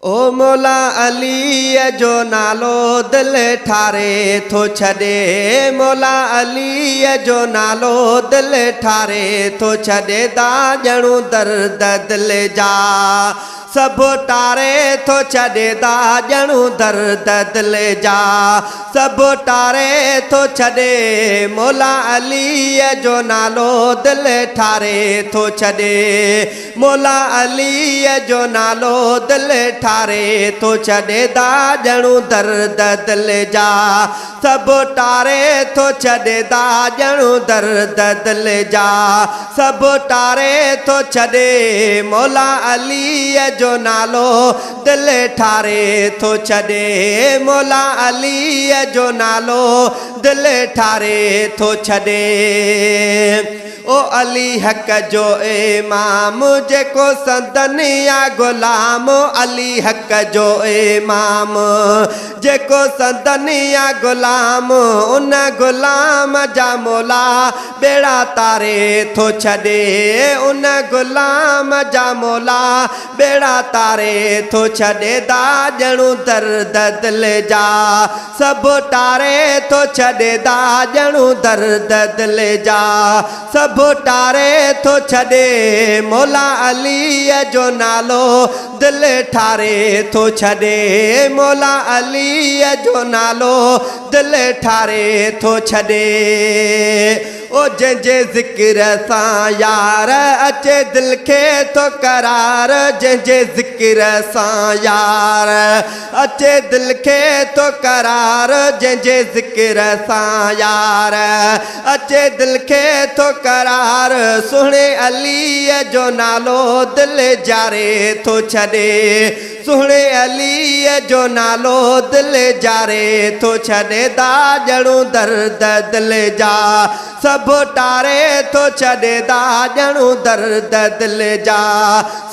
ओ मौला अली जो नालो दिल ठारे थो छॾे मौला अली जो नालो दिल ठारे थो छॾे दाजणू दर्द दिल जा सब टारे थो छॾे दाजणू दर्द दिल जा सब टारे थो छॾे मौला अली जो नालो दिल ठारे थो छॾे मौला अली जो नालो दिल ठारे थो छॾे दाजणू दर्द दिल जा सब टारे थो छॾे दाजणू दर्द दिल जा सब टारे थो छॾे मौला अली जो नालो दिल ठारे थो छॾे मौला अली जो नालो दिल ठारे थो छॾे ओ अली हक जो इमाम जेको संदनिया गुलाम अली हक जो इमाम जेको संदनिया गुलाम उन गुलाम जा मौला बेड़ा तारे थो छॾे उन गुलाम जा मौला बेड़ा तारे थो छॾे दाजणू दर्द दिल जा सब टारे थो छॾे दाजणू दर्द दिल जा सब टारे थो छॾे मौला अली जो नालो दिल ठारे थो छॾे मौला अली जो नालो दिल ठारे थो छॾे ओ जंहिंजे ज़िक्र सां यार अचे दिल खे थो करार जंहिंजे ज़िक्र सां यार अचे दिल खे थो करार जंहिंजे ज़िक्र सां यार अचे दिल खे थो करार सुहिणे अली जो नालो दिल जारे थो छॾे सुहिणे अली जो नालो दिल जारे थो छॾे दाजणू दर्द दिल जा सब टारे थो छॾे दाजणू दर्द दिल जा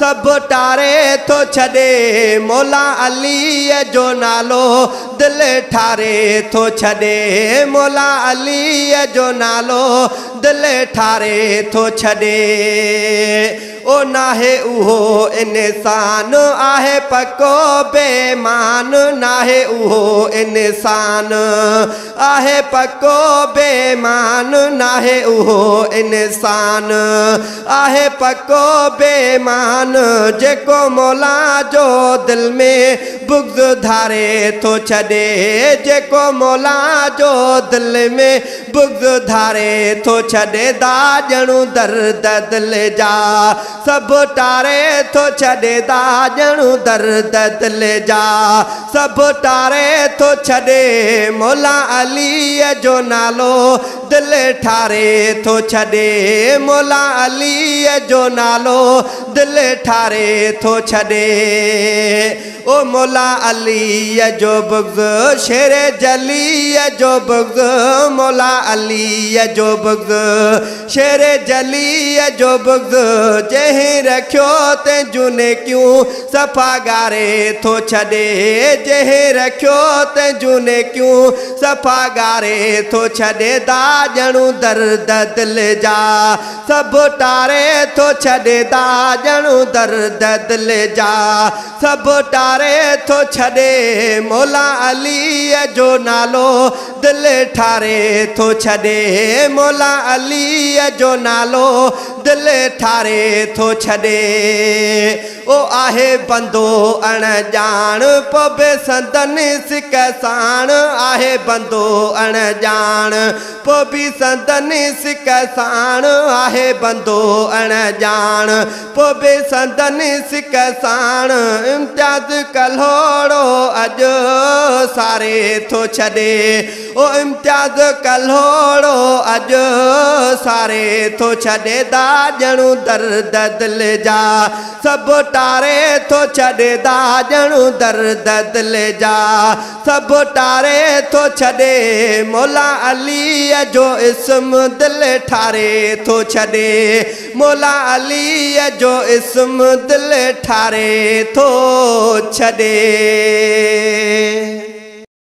सब टारे थो छॾे मौला अली जो नालो दिल ठारे थो छॾे मौला अली जो नालो दिल ठारे थो छॾे ओ नाहे उहो इंसान आहे पको बेमान नाहे उहो इंसान आहे पको बेमान नाहे उहो इंसान आहे पको बेमान जेको मौला जो दिल में बुग़्ज़ धारे थो छॾे जेको मौला जो दिल में बुग़्ज़ धारे थो छॾे दाजणू दर्द दिल जा सब टारे थो छॾे दाजणू दर्द दिल जा सब टारे थो छॾे मौला अली जो नालो दिल ठारे थो छॾे मौला अली जो नालो दिल ठारे थो छॾे ओ मौला अली जो बुग़्ज़ शेर जली जो बुग़्ज़ मौला अली जो बुग़्ज़ शेर जली जो बुग़्ज़ जंहिं रखियो तंहिंजूं नेकियूं सफ़ा गारे थो छॾे जंहिं रखियो तंहिंजूं नेकियूं सफ़ा गारे थो छॾे दाजणू दर्द दिल जा सब टारे थो छॾे दाजणू दर्द दिल जा सब टारे थो छॾे मौला अली जो नालो दिल ठारे थो छॾे मौला अली जो नालो दिल ठारे थो छॾे ओ आहे बंदो अणजाण पोइ बि संदनि सिक साण आहे बंदो अणजाण पोइ बि संदनि सिक साण आहे बंदो अणजाण पोइ बि संदनि सिक साण इम्तियाज़ कल्होड़ो अॼु सारे थो छॾे ओ इम्तियाज़ कल्होड़ो अॼु सारे थो छॾे दाजणू दर्द दिल जा सब टारे थो छॾे दाजणू दर्द दिल जा सब टारे थो छॾे मौला अली जो इस्म दिल ठारे थो छॾे मौला अली जो इस्म दिल ठारे थो छॾे।